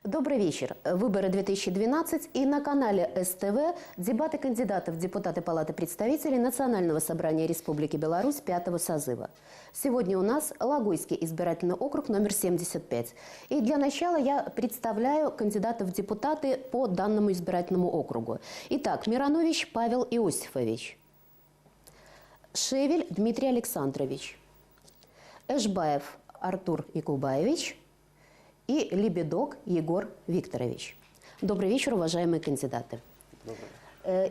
Добрый вечер. Выборы 2012 и на канале СТВ дебаты кандидатов в депутаты Палаты представителей Национального собрания Республики Беларусь 5-го созыва. Сегодня у нас Логойский избирательный округ номер 75. И для начала я представляю кандидатов в депутаты по данному избирательному округу. Итак, Миронович Павел Иосифович, Шевель Дмитрий Александрович, Эшбаев Артур Якубаевич и Лебедок Егор Викторович. Добрый вечер, уважаемые кандидаты. Добрый.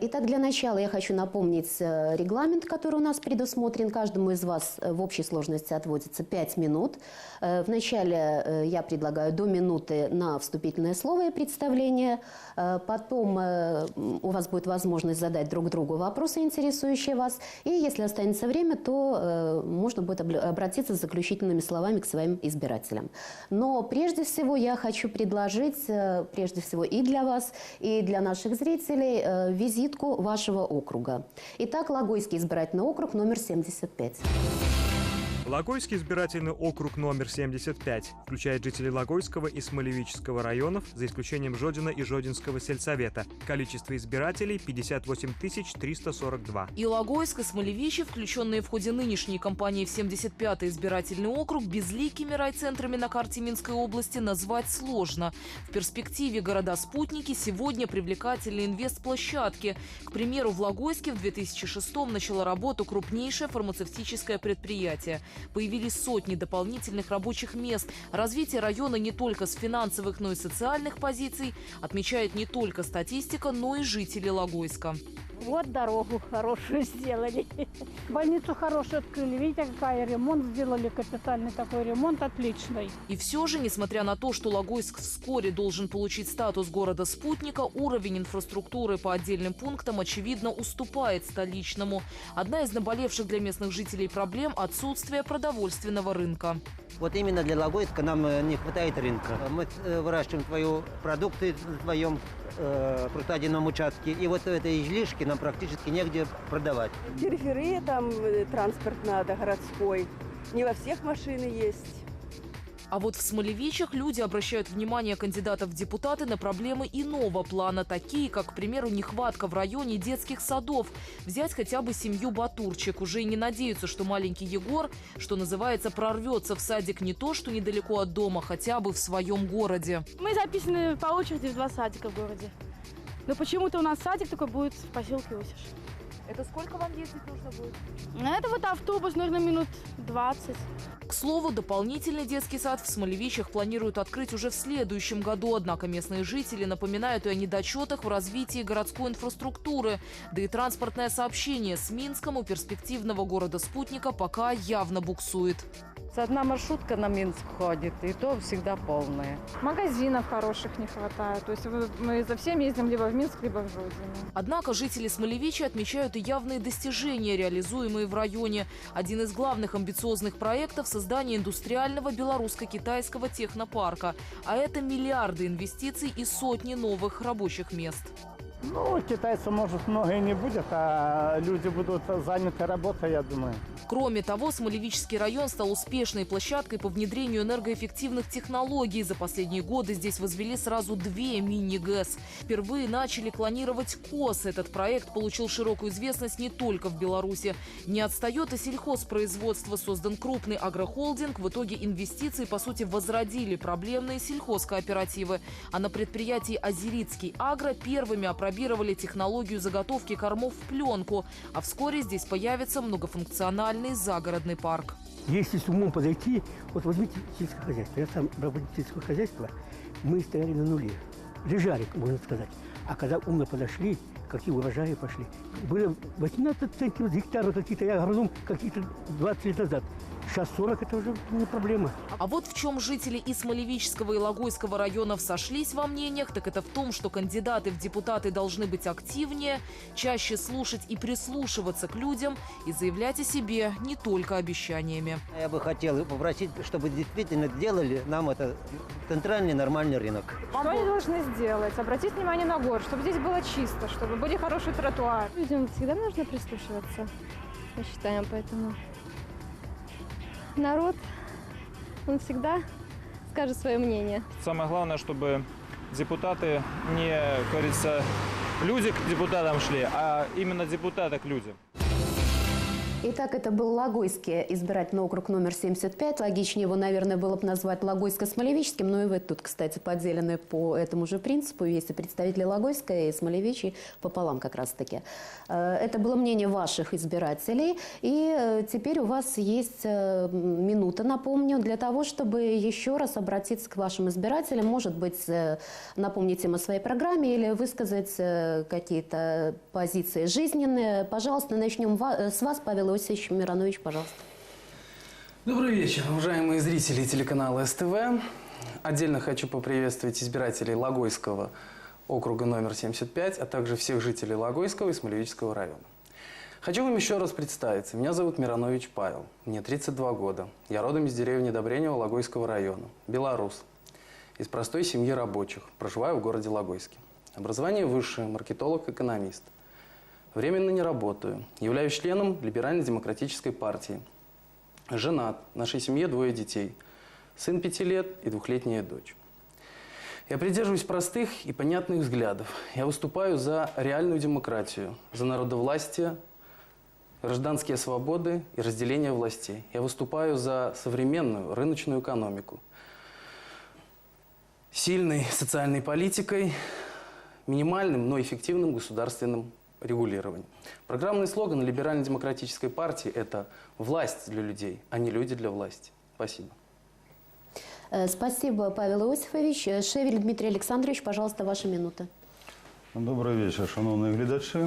Итак, для начала я хочу напомнить регламент, который у нас предусмотрен. Каждому из вас в общей сложности отводится 5 минут. Вначале я предлагаю до минуты на вступительное слово и представление. Потом у вас будет возможность задать друг другу вопросы, интересующие вас. И если останется время, то можно будет обратиться с заключительными словами к своим избирателям. Но прежде всего я хочу предложить, прежде всего и для вас, и для наших зрителей, визитку вашего округа. Итак, Логойский избирательный округ номер 75. Логойский избирательный округ номер 75 включает жителей Логойского и Смолевического районов, за исключением Жодина и Жодинского сельсовета. Количество избирателей 58 342. И Логойск, и Смолевичи, включенные в ходе нынешней кампании в 75-й избирательный округ, безликими райцентрами на карте Минской области назвать сложно. В перспективе города-спутники сегодня привлекательные инвестплощадки. К примеру, в Логойске в 2006-м начало работу крупнейшее фармацевтическое предприятие. Появились сотни дополнительных рабочих мест. Развитие района не только с финансовых, но и социальных позиций отмечает не только статистика, но и жители Логойска. Вот дорогу хорошую сделали. Больницу хорошую открыли. Видите, какой ремонт сделали, капитальный такой ремонт, отличный. И все же, несмотря на то, что Логойск вскоре должен получить статус города-спутника, уровень инфраструктуры по отдельным пунктам, очевидно, уступает столичному. Одна из наболевших для местных жителей проблем – отсутствие продовольственного рынка. Вот именно для Логойска нам не хватает рынка. Мы выращиваем твои продукты на твоем прокладенном участке, и вот этой излишки нам практически негде продавать. Периферия, там транспорт надо, городской. Не во всех машины есть. А вот в Смолевичах люди обращают внимание кандидатов в депутаты на проблемы иного плана, такие как, к примеру, нехватка в районе детских садов. Взять хотя бы семью Батурчик. Уже и не надеются, что маленький Егор, что называется, прорвется в садик не то, что недалеко от дома, хотя бы в своем городе. Мы записаны по очереди в 2 садика в городе. Но почему-то у нас садик такой будет в поселке Осиш. Это сколько вам ездить нужно будет? Это вот автобус, нужно минут 20. К слову, дополнительный детский сад в Смолевичах планируют открыть уже в следующем году. Однако местные жители напоминают и о недочетах в развитии городской инфраструктуры. Да и транспортное сообщение с Минском у перспективного города-спутника пока явно буксует. Одна маршрутка на Минск ходит, и то всегда полная. Магазинов хороших не хватает. То есть мы за всем ездим либо в Минск, либо в Жодино. Однако жители Смолевичи отмечают и явные достижения, реализуемые в районе. Один из главных амбициозных проектов – создание индустриального белорусско-китайского технопарка. А это миллиарды инвестиций и сотни новых рабочих мест. Ну, китайцев, может, много и не будет, а люди будут заняты работой, я думаю. Кроме того, Смолевичский район стал успешной площадкой по внедрению энергоэффективных технологий. За последние годы здесь возвели сразу 2 мини-ГЭС. Впервые начали клонировать коз. Этот проект получил широкую известность не только в Беларуси. Не отстает и сельхозпроизводство. Создан крупный агрохолдинг. В итоге инвестиции, по сути, возродили проблемные сельхозкооперативы. А на предприятии «Азерицкий агро» первыми опробировали технологию заготовки кормов в пленку. А вскоре здесь появится многофункциональный загородный парк. Если с умом подойти, вот возьмите сельское хозяйство. Я сам работник сельского хозяйства, мы стояли на нуле. Лежали, можно сказать. А когда умно подошли, какие урожаи пошли. Было 18 центнеров гектара какие-то, я агроном какие-то 20 лет назад. Сейчас 40 – это уже не проблема. А вот в чем жители и Смолевичского, и Логойского районов сошлись во мнениях, так это в том, что кандидаты в депутаты должны быть активнее, чаще слушать и прислушиваться к людям и заявлять о себе не только обещаниями. Я бы хотел попросить, чтобы действительно делали нам это центральный нормальный рынок. Что они должны сделать? Обратить внимание на город, чтобы здесь было чисто, чтобы были хорошие тротуары. Людям всегда нужно прислушиваться, мы считаем, поэтому народ, он всегда скажет свое мнение. Самое главное, чтобы депутаты не, как говорится, люди к депутатам шли, а именно депутаты к людям. Итак, это был Логойский избирательный округ номер 75. Логичнее его, наверное, было бы назвать Логойско-Смолевичским, но и вы тут, кстати, поделены по этому же принципу. Есть и представители Логойска, и Смолевичей пополам как раз-таки. Это было мнение ваших избирателей. И теперь у вас есть минута, напомню, для того, чтобы еще раз обратиться к вашим избирателям. Может быть, напомнить им о своей программе или высказать какие-то позиции жизненные. Пожалуйста, начнем с вас, Павел Иосифович Миронович, пожалуйста. Добрый вечер, уважаемые зрители телеканала СТВ. Отдельно хочу поприветствовать избирателей Логойского округа номер 75, а также всех жителей Логойского и Смолевичского района. Хочу вам еще раз представиться. Меня зовут Миронович Павел, мне 32 года. Я родом из деревни Добренево Логойского района, белорус. Из простой семьи рабочих, проживаю в городе Логойске. Образование высшее, маркетолог-экономист. Временно не работаю. Являюсь членом Либерально-демократической партии. Женат. В нашей семье 2 детей. Сын 5 лет и 2-летняя дочь. Я придерживаюсь простых и понятных взглядов. Я выступаю за реальную демократию, за народовластие, гражданские свободы и разделение властей. Я выступаю за современную рыночную экономику, сильной социальной политикой, минимальным, но эффективным государственным регулирования. Программный слоган Либерально-демократической партии – это «Власть для людей, а не люди для власти». Спасибо. Спасибо, Павел Иосифович. Шевель Дмитрий Александрович, пожалуйста, ваша минута. Добрый вечер, шановні глядачі.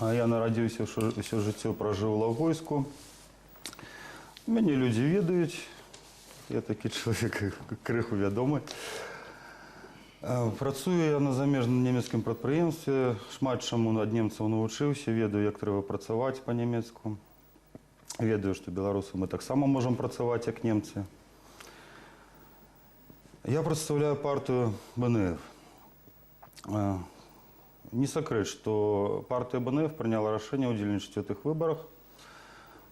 Я народився, все життя прожив у Логойську. Мене люди відають. Я такий чоловік, криху відомий. Працюю я на заміжному німецькому підприємстві. Шмат чому від німців навчився. Ведаю, як треба працювати по-німецьку. Ведаю, що білоруси ми так само можемо працювати, як німці. Я представляю партию БНФ. Не секрет, что партия БНФ приняла решение удзельнічаць у тых выборах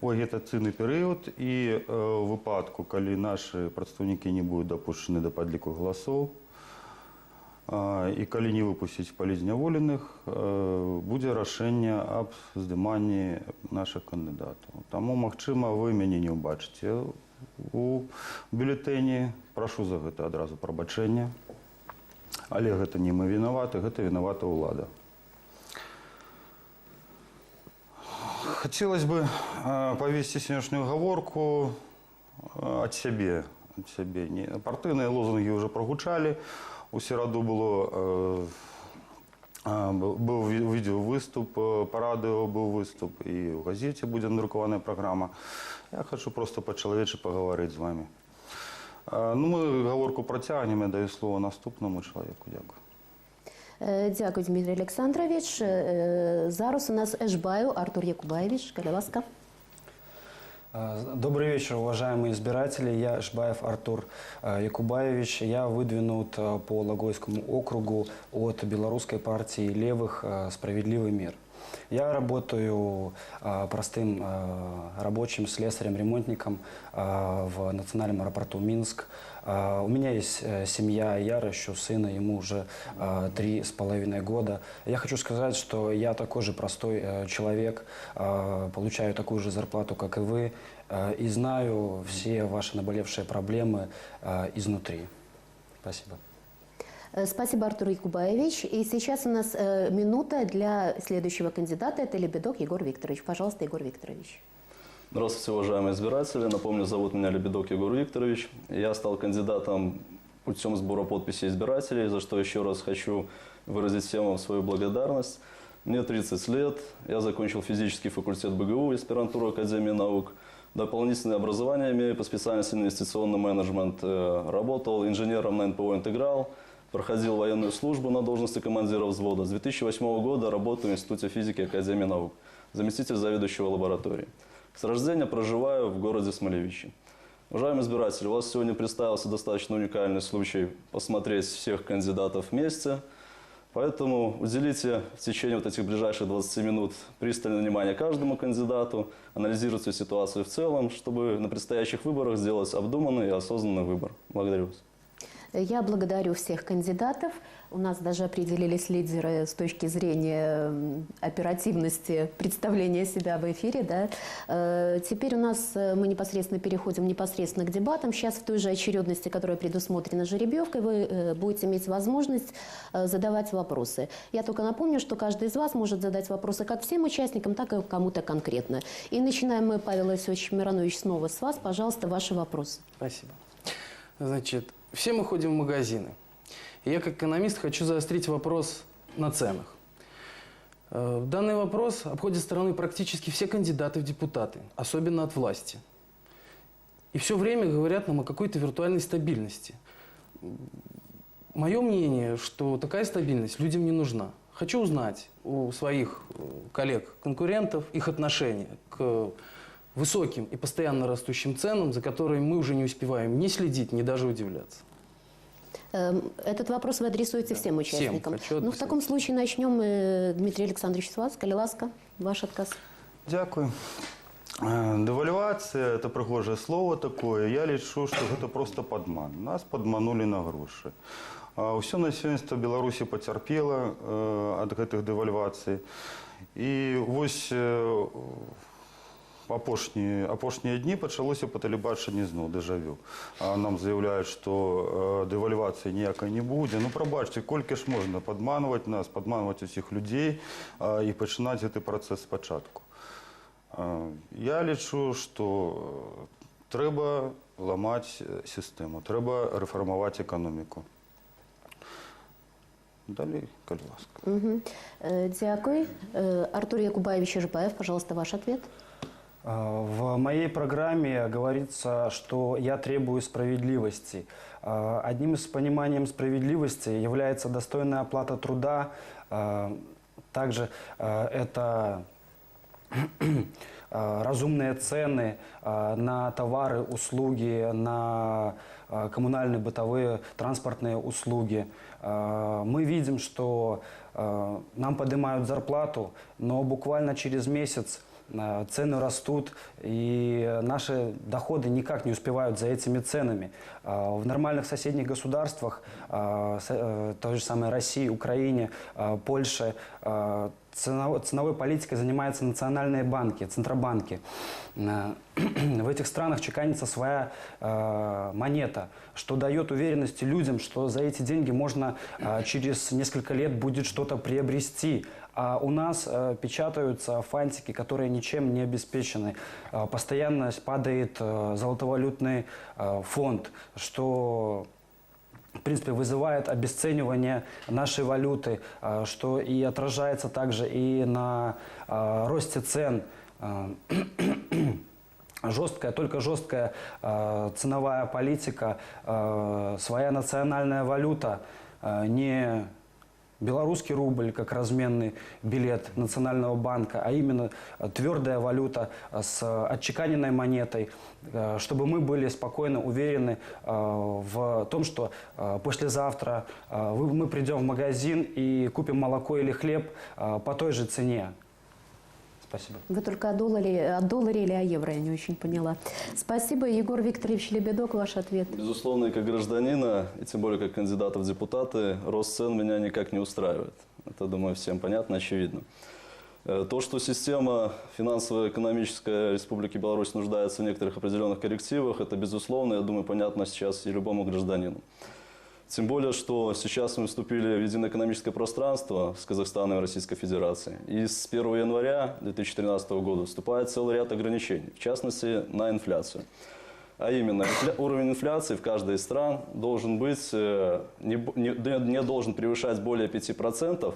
у агітацыйны перыяд і в выпадку, калі наши прадстаўнікі не будут допущены до падліку голосов і калі не выпусціць палізняволеных, будзе рашэнне аб здыманні наших кандыдатаў. Таму, магчыма, вы мяне не ўбачыце у бюлетэні. Прашу за гэта адразу прабачэння. Але гэта не мы вінаваты, гэта вінавата ўлада. Хотелось бы повесці сённяшнюю гаворку ад сябе. Партыйныя лозунгі ўжо прагучалі. У сераду был видеовыступ, по радио был выступ, и в газете будет надрукованная программа. Я хочу просто по-человечески поговорить с вами. Ну, мы гаворку протягнем, я даю слово наступному человеку. Дякую. Дякую, Дмитрий Александрович. Зараз у нас Эшбаю Артур Якубаевич. Коли ласка. Добрый вечер, уважаемые избиратели. Я Эшбаев Артур Якубаевич. Я выдвинут по Логойскому округу от белорусской партии левых «Справедливый мир». Я работаю простым рабочим, слесарем, ремонтником в национальном аэропорту Минск. У меня есть семья, я ращу сына, ему уже 3,5 года. Я хочу сказать, что я такой же простой человек, получаю такую же зарплату, как и вы, и знаю все ваши наболевшие проблемы изнутри. Спасибо. Спасибо, Артур Якубаевич. И сейчас у нас минута для следующего кандидата. Это Лебедок Егор Викторович. Пожалуйста, Егор Викторович. Здравствуйте, уважаемые избиратели. Напомню, зовут меня Лебедок Егор Викторович. Я стал кандидатом путем сбора подписей избирателей, за что еще раз хочу выразить всем вам свою благодарность. Мне 30 лет, я закончил физический факультет БГУ, аспирантуру Академии наук. Дополнительное образование имею по специальности инвестиционный менеджмент. Работал инженером на НПО «Интеграл». Проходил военную службу на должности командира взвода. С 2008 года работаю в Институте физики Академии наук. Заместитель заведующего лабораторией. С рождения проживаю в городе Смолевичи. Уважаемые избиратели, у вас сегодня представился достаточно уникальный случай посмотреть всех кандидатов вместе. Поэтому уделите в течение вот этих ближайших 20 минут пристальное внимание каждому кандидату, анализируйте ситуацию в целом, чтобы на предстоящих выборах сделать обдуманный и осознанный выбор. Благодарю вас. Я благодарю всех кандидатов. У нас даже определились лидеры с точки зрения оперативности представления себя в эфире. Да. Теперь у нас мы непосредственно переходим непосредственно к дебатам. Сейчас в той же очередности, которая предусмотрена жеребьевкой, вы будете иметь возможность задавать вопросы. Я только напомню, что каждый из вас может задать вопросы как всем участникам, так и кому-то конкретно. И начинаем мы, Павел Иосифович Миронович, снова с вас. Пожалуйста, ваши вопросы. Спасибо. Значит, все мы ходим в магазины. И я, как экономист, хочу заострить вопрос на ценах. Данный вопрос обходит стороной практически все кандидаты в депутаты, особенно от власти. И все время говорят нам о какой-то виртуальной стабильности. Мое мнение, что такая стабильность людям не нужна. Хочу узнать у своих коллег-конкурентов их отношение к высоким и постоянно растущим ценам, за которыми мы уже не успеваем ни следить, ни даже удивляться. Этот вопрос вы адресуете всем участникам. Ну, в таком случае начнем. Дмитрий Александрович, с вас. Коли ласка, ваш отказ. Дякую. Девальвація – це пригоже слово таке. Я лічу, що це просто подман. Нас подманули на гроші. Усе населенство Білорусі потерпіло від цих девальвацій. І ось апошнія дні почалося по телебаченню знову дежавю. Нам заявляють, що девальвації ніякої не буде. Ну, пробачте, кольки ж можна подманувати нас, подманувати усіх людей і починати цей процес спочатку. Я лічу, що треба ламати систему, треба реформувати економіку. Далі, коли ласка. Дякую. Артур Якубаевич Ижбаев, пожалуйста, ваш ответ. В моей программе говорится, что я требую справедливости. Одним из пониманий справедливости является достойная оплата труда. Также это разумные цены на товары, услуги, на коммунальные, бытовые, транспортные услуги. Мы видим, что нам поднимают зарплату, но буквально через месяц цены растут, и наши доходы никак не успевают за этими ценами. В нормальных соседних государствах, той же самой России, Украине, Польше, ценовой политикой занимаются национальные банки, центробанки. В этих странах чеканится своя монета, что дает уверенности людям, что за эти деньги можно через несколько лет будет что-то приобрести. А у нас печатаются фантики, которые ничем не обеспечены. Постоянно падает золотовалютный фонд, что в принципе вызывает обесценивание нашей валюты, что и отражается также и на росте цен. Только жесткая ценовая политика, своя национальная валюта, не белорусский рубль как разменный билет Национального банка, а именно твердая валюта с отчеканенной монетой, чтобы мы были спокойно уверены в том, что послезавтра мы придем в магазин и купим молоко или хлеб по той же цене. Спасибо. Вы только о долларе или о евро, я не очень поняла. Спасибо. Егор Викторович Лебедок, ваш ответ. Безусловно, и как гражданина, и тем более как кандидата в депутаты, рост цен меня никак не устраивает. Это, думаю, всем понятно, очевидно. То, что система финансово-экономическая Республики Беларусь нуждается в некоторых определенных коррективах, это, безусловно, я думаю, понятно сейчас и любому гражданину. Тем более, что сейчас мы вступили в единое экономическое пространство с Казахстаном и Российской Федерацией. И с 1 января 2013 года вступает целый ряд ограничений, в частности, на инфляцию. А именно, уровень инфляции в каждой из стран должен быть, не должен превышать более 5%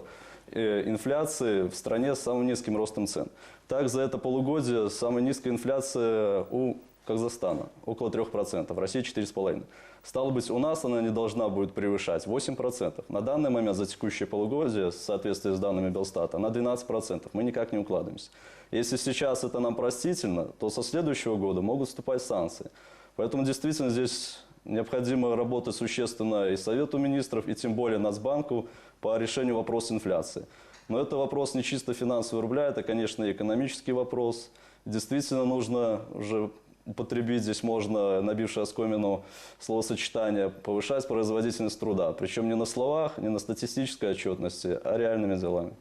инфляции в стране с самым низким ростом цен. Так, за это полугодие самая низкая инфляция у Казахстана около 3%, в России 4,5%. Стало быть, у нас она не должна будет превышать 8%. На данный момент за текущее полугодие, в соответствии с данными Белстата, на 12%. Мы никак не укладываемся. Если сейчас это нам простительно, то со следующего года могут вступать санкции. Поэтому действительно здесь необходимо работать существенно и Совету министров, и тем более Нацбанку по решению вопроса инфляции. Но это вопрос не чисто финансового рубля, это, конечно, и экономический вопрос. Действительно нужно уже употребить здесь можно, набившее оскомину словосочетание, повышать производительность труда. Причем не на словах, не на статистической отчетности, а реальными делами.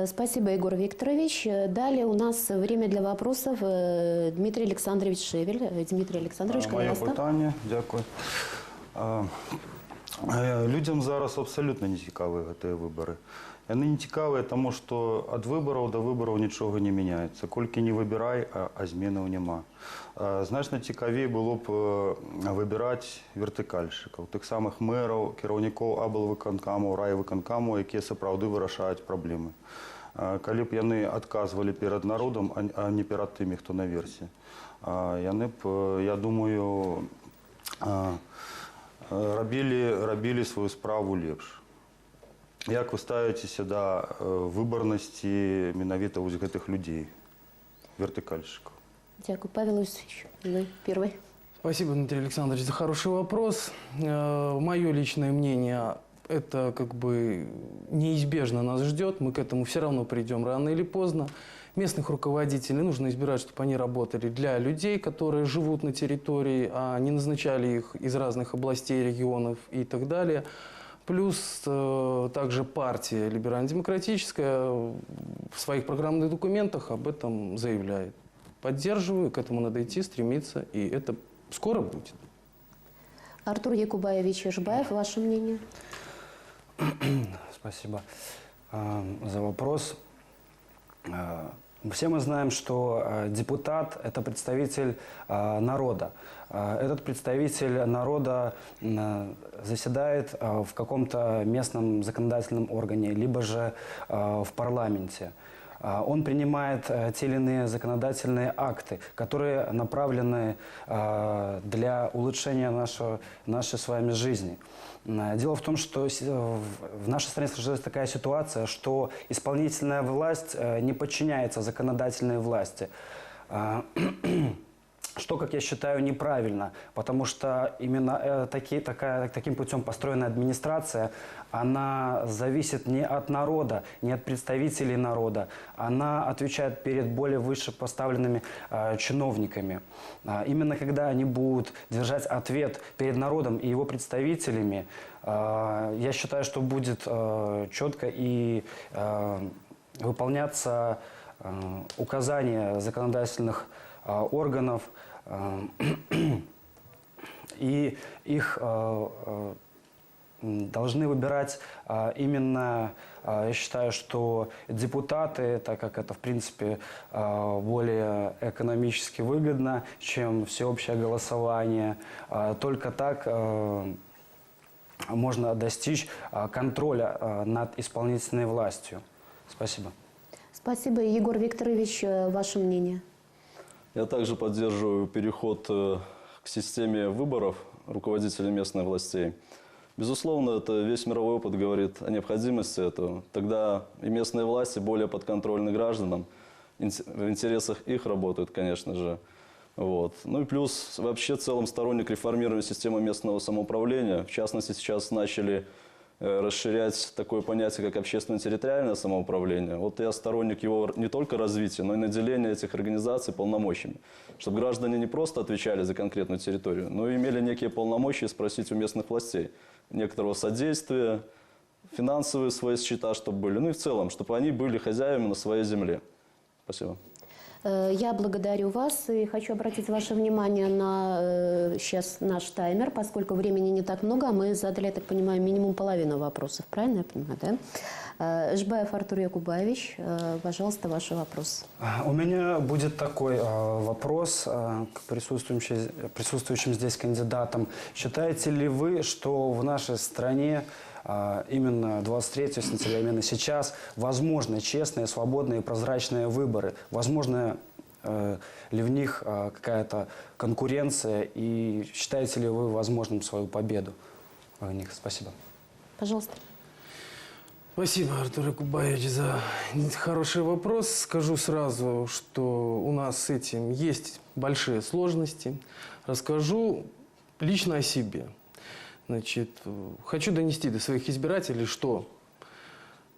Спасибо, Егор Викторович. Далее у нас время для вопросов. Дмитрий Александрович Шевель. Дмитрий Александрович, Моє питання, дякую. Людям зараз абсолютно не цікаві ці вибори. Вони не цікаві, тому що від виборів до виборів нічого не міняється. Кольки не вибирай, а змінів нема. Значно цікавіше було б вибирати вертикальщиків, тих самих мерів, керівників облвиконкому, райвиконкому, які справді вирішують проблеми. Коли б вони відказували перед народом, а не перед тими, хто наверху, вони б, я думаю, робили свою справу ліпше. Як ви ставитеся до виборності менавіта ось гэтых людей, вертикальщиков? Дякую. Павел Иосифович, вы первый. Спасибо, Дмитрий Александрович, за хороший вопрос. Мое личное мнение, это как бы неизбежно нас ждет. Мы к этому все равно придем рано или поздно. Местных руководителей нужно избирать, чтобы они работали для людей, которые живут на территории, а не назначали их из разных областей, регионов и так далее. Плюс также партия либерально-демократическая в своих программных документах об этом заявляет. Поддерживаю, к этому надо идти, стремиться, и это скоро будет. Артур Якубаевич Ишбаев, ваше мнение? Спасибо за вопрос. Все мы знаем, что депутат – это представитель народа. Этот представитель народа заседает в каком-то местном законодательном органе, либо же в парламенте. Он принимает те или иные законодательные акты, которые направлены для улучшения нашей с вами жизни. Дело в том, что в нашей стране сложилась такая ситуация, что исполнительная власть не подчиняется законодательной власти. Что, как я считаю, неправильно, потому что именно таким путем построенная администрация, она зависит не от народа, не от представителей народа, она отвечает перед более вышепоставленными чиновниками. Именно когда они будут держать ответ перед народом и его представителями, я считаю, что будет четко и выполняться указания законодательных органов, и их должны выбирать именно, я считаю, что депутаты, так как это, в принципе, более экономически выгодно, чем всеобщее голосование. Только так можно достичь контроля над исполнительной властью. Спасибо. Спасибо. Егор Викторович, ваше мнение? Я также поддерживаю переход к системе выборов руководителей местных властей. Безусловно, это весь мировой опыт говорит о необходимости этого. Тогда и местные власти более подконтрольны гражданам, в интересах их работают, конечно же. Вот. Ну и плюс вообще в целом сторонник реформирования системы местного самоуправления. В частности, сейчас начали расширять такое понятие, как общественно-территориальное самоуправление. Вот я сторонник его не только развития, но и наделения этих организаций полномочиями. Чтобы граждане не просто отвечали за конкретную территорию, но и имели некие полномочия спросить у местных властей некоторого содействия, финансовые свои счета, чтобы были, ну и в целом, чтобы они были хозяевами на своей земле. Спасибо. Я благодарю вас и хочу обратить ваше внимание на сейчас наш таймер, поскольку времени не так много, а мы задали, я так понимаю, минимум половину вопросов. Правильно я понимаю, да? Ишбаев Артур Якубаевич, пожалуйста, ваш вопрос. У меня будет такой вопрос к присутствующим здесь кандидатам. Считаете ли вы, что в нашей стране именно 23 сентября, именно сейчас, возможны честные, свободные, прозрачные выборы? Возможно ли в них какая-то конкуренция? И считаете ли вы возможным свою победу в них? Спасибо. Пожалуйста. Спасибо, Артур Якубаевич, за хороший вопрос. Скажу сразу, что у нас с этим есть большие сложности. Расскажу лично о себе. Значит, хочу донести до своих избирателей, что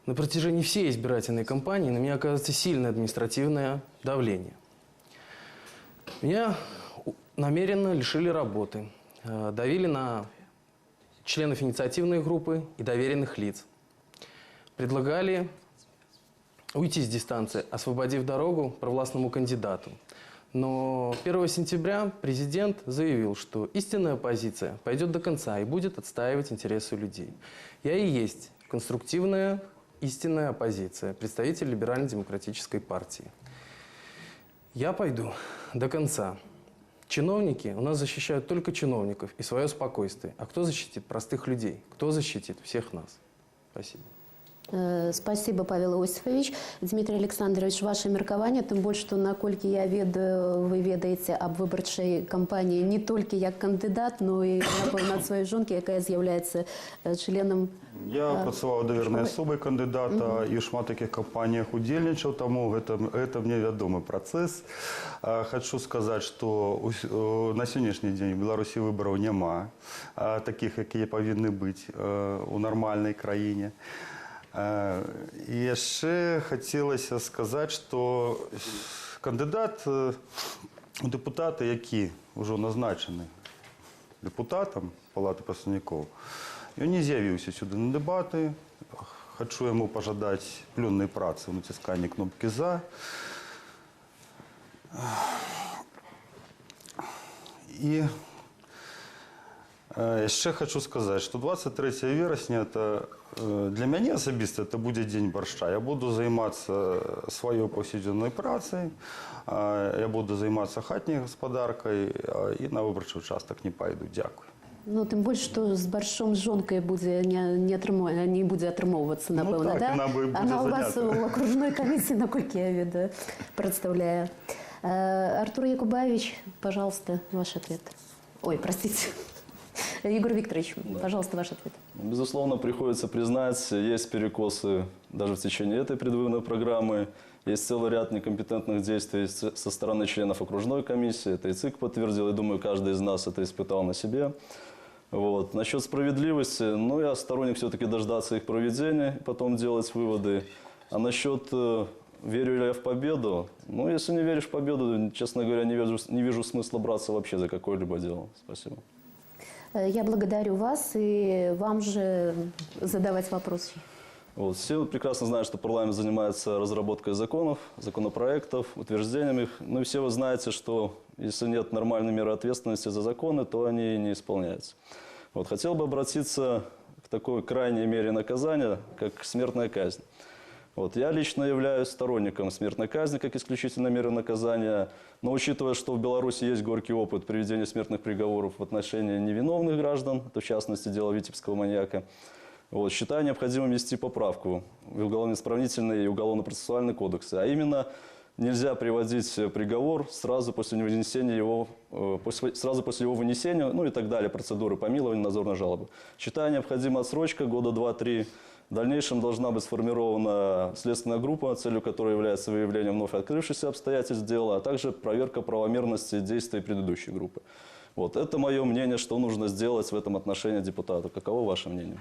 на протяжении всей избирательной кампании на меня оказывается сильное административное давление. Меня намеренно лишили работы, давили на членов инициативной группы и доверенных лиц. Предлагали уйти с дистанции, освободив дорогу провластному кандидату. Но 1 сентября президент заявил, что истинная оппозиция пойдет до конца и будет отстаивать интересы людей. Я и есть конструктивная истинная оппозиция, представитель либерально-демократической партии. Я пойду до конца. Чиновники у нас защищают только чиновников и свое спокойствие. А кто защитит простых людей? Кто защитит всех нас? Спасибо. Спасибо, Павел Иосифович. Дмитрий Александрович, ваше меркаванне, тым больш, што наколькі я ведаю, вы ведаеце аб выбарчай кампаніі не толькі як кандыдат, но і напэўна ад сваёй жонкі, якая з'яўляецца членам. Я працаваў давернай асобай кандыдата і шмат такіх кампаніях удзельнічаў, таму гэта мне вядомы працэс. Хочу сказаць, што на сённяшні дзень у Беларусі выбараў няма, такіх, якія павінны быць у нармальнай краіне. І яшчэ хацелася сказаць, што кандыдат у дэпутаты, які ўжо назначаны дэпутатам Палаты прадстаўнікоў, ён не з'явіўся сюды на дэбаты. Хачу яму пажадаць плённай працы ў націсканні кнопкі «За». І яшчэ хочу сказаць, што 23 верасня для мяне асабіста это будзе дзень баршча. Я буду займацца сваёй паўсядзённай працай, я буду займацца хатняй гаспадаркай і на выбарчы участак не пайду. Дзякуй. Ну, тым больш, што з баршом з жонкай не будзе атрымоўвацца, напэўна, да? Она у вас у акружной камісіі, наколькі я ведаю, прадстаўляе. Артур Якубаевич, пожалуйста, ваш ответ. Ой, простите. Егор Викторович, пожалуйста, ваш ответ. Безусловно, приходится признать, есть перекосы даже в течение этой предвыборной программы. Есть целый ряд некомпетентных действий со стороны членов окружной комиссии. Это и ЦИК подтвердил, и думаю, каждый из нас это испытал на себе. Вот. Насчет справедливости, ну, я сторонник все-таки дождаться их проведения, потом делать выводы. А насчет верю ли я в победу, ну, если не веришь в победу, честно говоря, не вижу смысла браться вообще за какое-либо дело. Спасибо. Я благодарю вас и вам же задавать вопросы. Вот. Все прекрасно знают, что парламент занимается разработкой законов, законопроектов, утверждением их. Ну и все вы знаете, что если нет нормальной меры ответственности за законы, то они не исполняются. Вот. Хотел бы обратиться к такой крайней мере наказания, как смертная казнь. Вот. Я лично являюсь сторонником смертной казни как исключительной меры наказания, но учитывая, что в Беларуси есть горький опыт приведения смертных приговоров в отношении невиновных граждан, это в частности дело витебского маньяка, вот, считаю необходимым внести поправку в уголовно-исправительный и уголовно-процессуальный кодексы, а именно нельзя приводить приговор сразу после вынесения его, ну и так далее, процедуры помилования, надзорной жалобы. Считаю необходима отсрочка года 2-3. В дальнейшем должна быть сформирована следственная группа, целью которой является выявление вновь открывшихся обстоятельств дела, а также проверка правомерности действий предыдущей группы. Вот. Это мое мнение, что нужно сделать в этом отношении депутатов. Каково ваше мнение?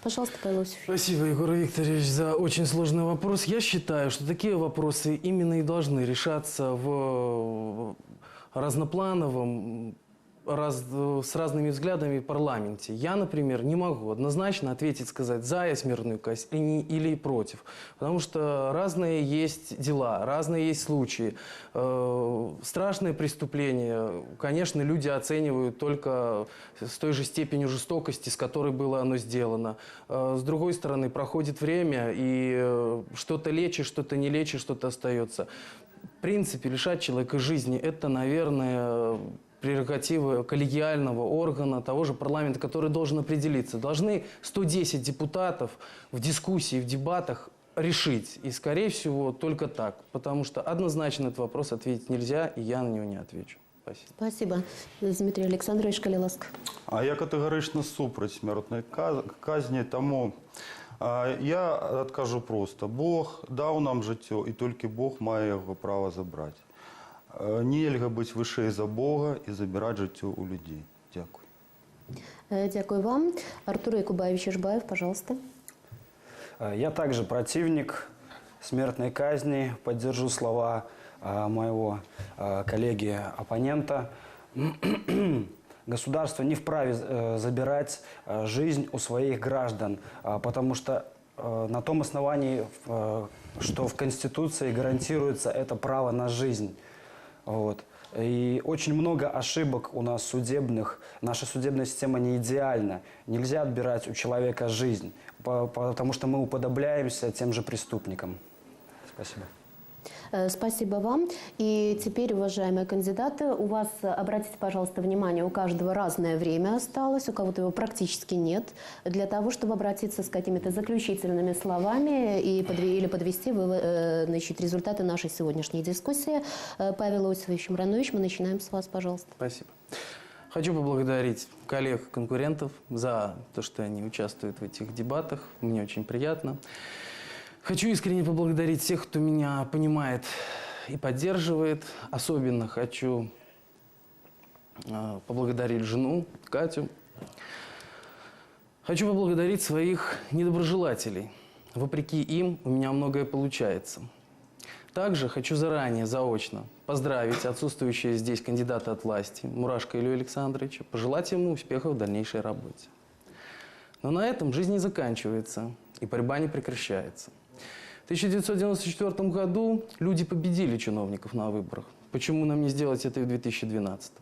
Пожалуйста, Павел Иосифович. Спасибо, Егор Викторович, за очень сложный вопрос. Я считаю, что такие вопросы именно и должны решаться в разноплановом, с разными взглядами в парламенте. Я, например, не могу однозначно ответить, сказать, за я смертную казнь или против. Потому что разные есть дела, разные есть случаи. Страшные преступления, конечно, люди оценивают только с той же степенью жестокости, с которой было оно сделано. С другой стороны, проходит время, и что-то лечишь, что-то не лечишь, что-то остается. В принципе, лишать человека жизни – это, наверное, прерогативы коллегиального органа, того же парламента, который должен определиться. Должны 110 депутатов в дискуссии, в дебатах решить. И, скорее всего, только так. Потому что однозначно этот вопрос ответить нельзя, и я на него не отвечу. Спасибо. Спасибо. Дмитрий Александрович, калі ласка. А я катэгарычна супраць смертной казни, тому я адкажу просто. Бог даў нам жыццё, і толькі Бог мае яго права забраць. Нельга быць вышэй за Бога і забіраць жыццё у людей. Дякую. Дякую вам. Артур Якубаевич Ишбаев, пожалуйста. Я также противник смертной казни. Поддержу слова моего коллеги-оппонента, государство не вправе забирать жизнь у своих граждан, потому что на том основании, что в Конституции гарантируется это право на жизнь. Вот. И очень много ошибок у нас судебных. Наша судебная система не идеальна. Нельзя отбирать у человека жизнь, потому что мы уподобляемся тем же преступникам. Спасибо. Спасибо вам. И теперь, уважаемые кандидаты, у вас, обратите, пожалуйста, внимание, у каждого разное время осталось, у кого-то его практически нет, для того, чтобы обратиться с какими-то заключительными словами или подвести значит, результаты нашей сегодняшней дискуссии. Павел Иосифович Миронович, мы начинаем с вас, пожалуйста. Спасибо. Хочу поблагодарить коллег-конкурентов за то, что они участвуют в этих дебатах. Мне очень приятно. Хочу искренне поблагодарить всех, кто меня понимает и поддерживает. Особенно хочу поблагодарить жену Катю. Хочу поблагодарить своих недоброжелателей. Вопреки им у меня многое получается. Также хочу заранее, заочно поздравить отсутствующего здесь кандидата от власти Мурашко Илью Александровича, пожелать ему успехов в дальнейшей работе. Но на этом жизнь не заканчивается и борьба не прекращается. В 1994 году люди победили чиновников на выборах. Почему нам не сделать это и в 2012?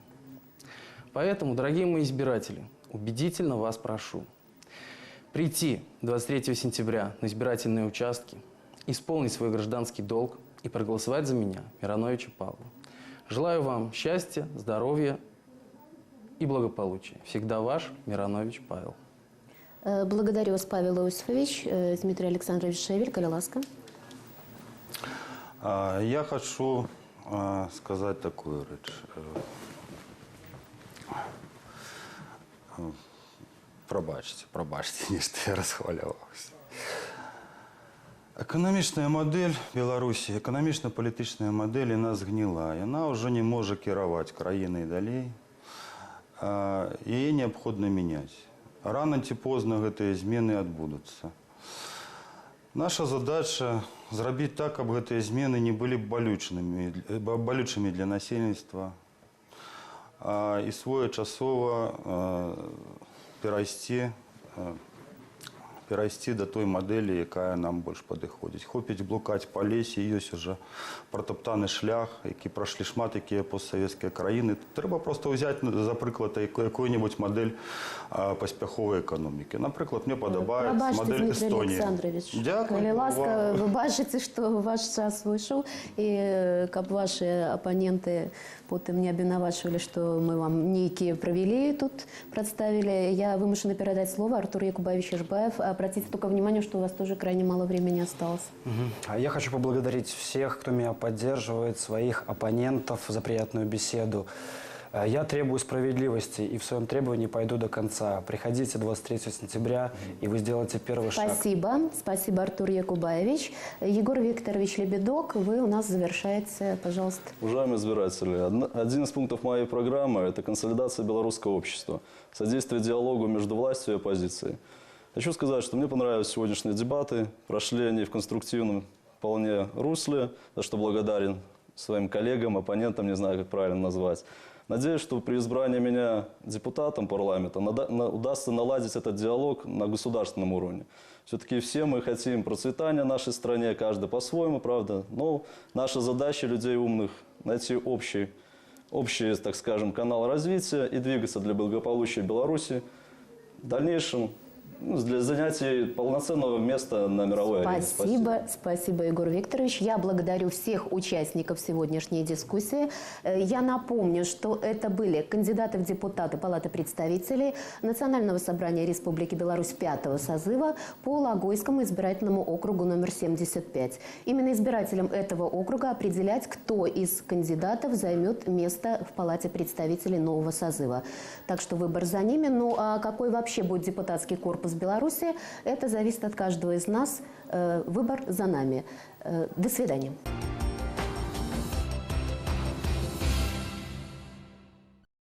Поэтому, дорогие мои избиратели, убедительно вас прошу прийти 23 сентября на избирательные участки, исполнить свой гражданский долг и проголосовать за меня, Мироновича Павла. Желаю вам счастья, здоровья и благополучия. Всегда ваш Миронович Павел. Благодарю вас, Павел Иосифович. Дмитрий Александрович Шевель, Калиласка. Я хочу сказать такую речь. Пробачьте, не что я расхвалявся. Економічна модель Білорусі, економічно-політична модель у нас згнила. Вона вже не може керувати країною далі. Її необхідно міняти. Рано чи поздно гэтыя змены адбудуцца. Наша задача зрабіць так, каб гэтыя змены не былі балючымі для насельніцтва і своечасова перайсці да той мадэлі, якая нам больш падыходзіць. Хопіць блукаць па лесе, ёсць уже протаптаны шлях, які прайшлі шмат якія постсавецкія краіны. Трэба проста ўзяць за прыклад якую-нибудь мадэль паспяховай эканомікі. Напрыклад, мне падабаецца мадэль Эстонии. Калиласка, вы бачите, что ваш час вышел, и как ваши оппоненты потом не обвинувачивали, что мы вам некие провели тут, представили. Я вымушена передать слово Артуру Якубаевичу Ишбаев. Обратите только внимание, что у вас тоже крайне мало времени осталось. Я хочу поблагодарить всех, кто меня поддерживает, своих оппонентов за приятную беседу. Я требую справедливости и в своем требовании пойду до конца. Приходите 23 сентября, и вы сделаете первый шаг. Спасибо. Спасибо, Артур Якубаевич. Егор Викторович Лебедок, вы у нас завершаете, пожалуйста. Уважаемые избиратели, один из пунктов моей программы – это консолидация белорусского общества, содействие диалогу между властью и оппозицией. Хочу сказать, что мне понравились сегодняшние дебаты, прошли они в конструктивном вполне русле, за что благодарен своим коллегам, оппонентам, не знаю, как правильно назвать. Надеюсь, что при избрании меня депутатом парламента удастся наладить этот диалог на государственном уровне. Все-таки все мы хотим процветания в нашей стране, каждый по-своему, правда. Но наша задача людей умных – найти общий, так скажем, канал развития и двигаться для благополучия Беларуси в дальнейшем для занятия полноценного места на мировой арене. Спасибо, Егор Викторович. Я благодарю всех участников сегодняшней дискуссии. Я напомню, что это были кандидаты в депутаты Палаты представителей Национального собрания Республики Беларусь 5-го созыва по Логойскому избирательному округу номер 75. Именно избирателям этого округа определять, кто из кандидатов займет место в Палате представителей нового созыва. Так что выбор за ними. Ну а какой вообще будет депутатский корпус Беларуси, это зависит от каждого из нас. Выбор за нами. До свидания.